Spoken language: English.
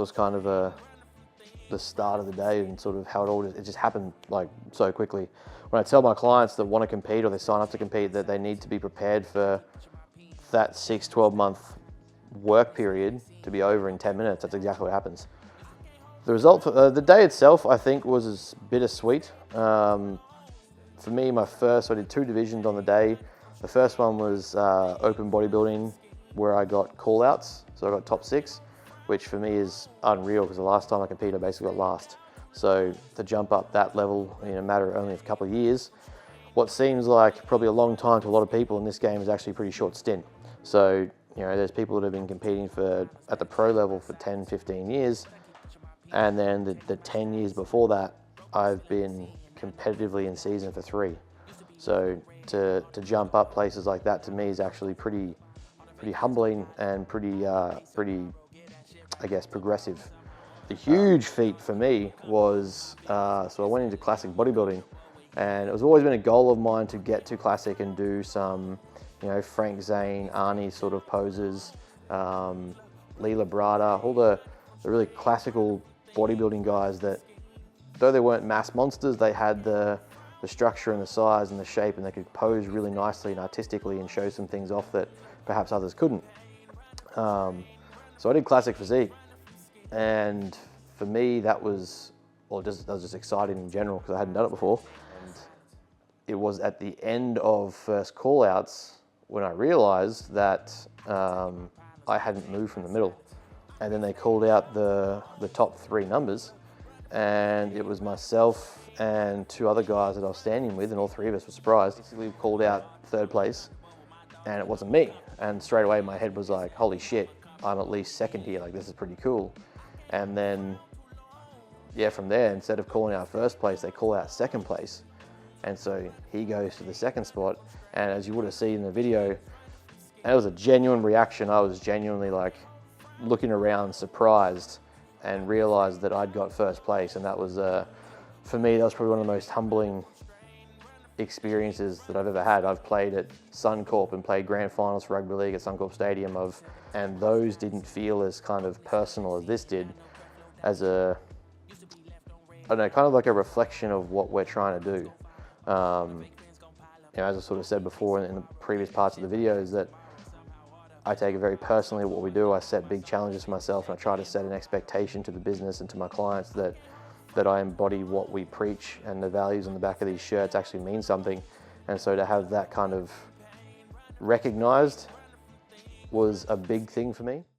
was kind of the start of the day and sort of how it just happened like so quickly. When I tell my clients that want to compete or they sign up to compete that they need to be prepared for that 6-12 month work period to be over in 10 minutes, that's exactly what happens. The result, the day itself, I think was bittersweet. For me, I did 2 divisions on the day. The first one was open bodybuilding, where I got call-outs, so I got top 6, which for me is unreal because the last time I competed, I basically got last. So to jump up that level in a matter of only a couple of years, what seems like probably a long time to a lot of people in this game is actually a pretty short stint. So, you know, there's people that have been competing at the pro level for 10, 15 years. And then the 10 years before that, I've been competitively in season for 3. So to jump up places like that to me is actually pretty humbling and pretty, I guess, progressive. The huge feat for me was, so I went into classic bodybuilding, and it was always been a goal of mine to get to classic and do some, you know, Frank Zane, Arnie sort of poses, Lee Labrada, all the really classical bodybuilding guys that, though they weren't mass monsters, they had the structure and the size and the shape, and they could pose really nicely and artistically and show some things off that perhaps others couldn't. So I did classic physique, and for me that was just exciting in general because I hadn't done it before. And it was at the end of first call-outs when I realized that I hadn't moved from the middle. And then they called out the top 3 numbers, and it was myself and 2 other guys that I was standing with, and all 3 of us were surprised. Basically called out 3rd place, and it wasn't me. And straight away my head was like, holy shit, I'm at least 2nd here, like this is pretty cool. And then, yeah, from there, instead of calling out 1st place, they call out 2nd place. And so he goes to the 2nd spot, and as you would have seen in the video, it was a genuine reaction. I was genuinely like looking around surprised and realized that I'd got 1st place, and that was, for me, that was probably one of the most humbling experiences that I've ever had. I've played at Suncorp and played grand finals for rugby league at Suncorp Stadium, and those didn't feel as kind of personal as this did, as I don't know, kind of like a reflection of what we're trying to do. You know, as I sort of said before in the previous parts of the video, is that I take it very personally what we do. I set big challenges for myself, and I try to set an expectation to the business and to my clients that I embody what we preach, and the values on the back of these shirts actually mean something. And so to have that kind of recognized was a big thing for me.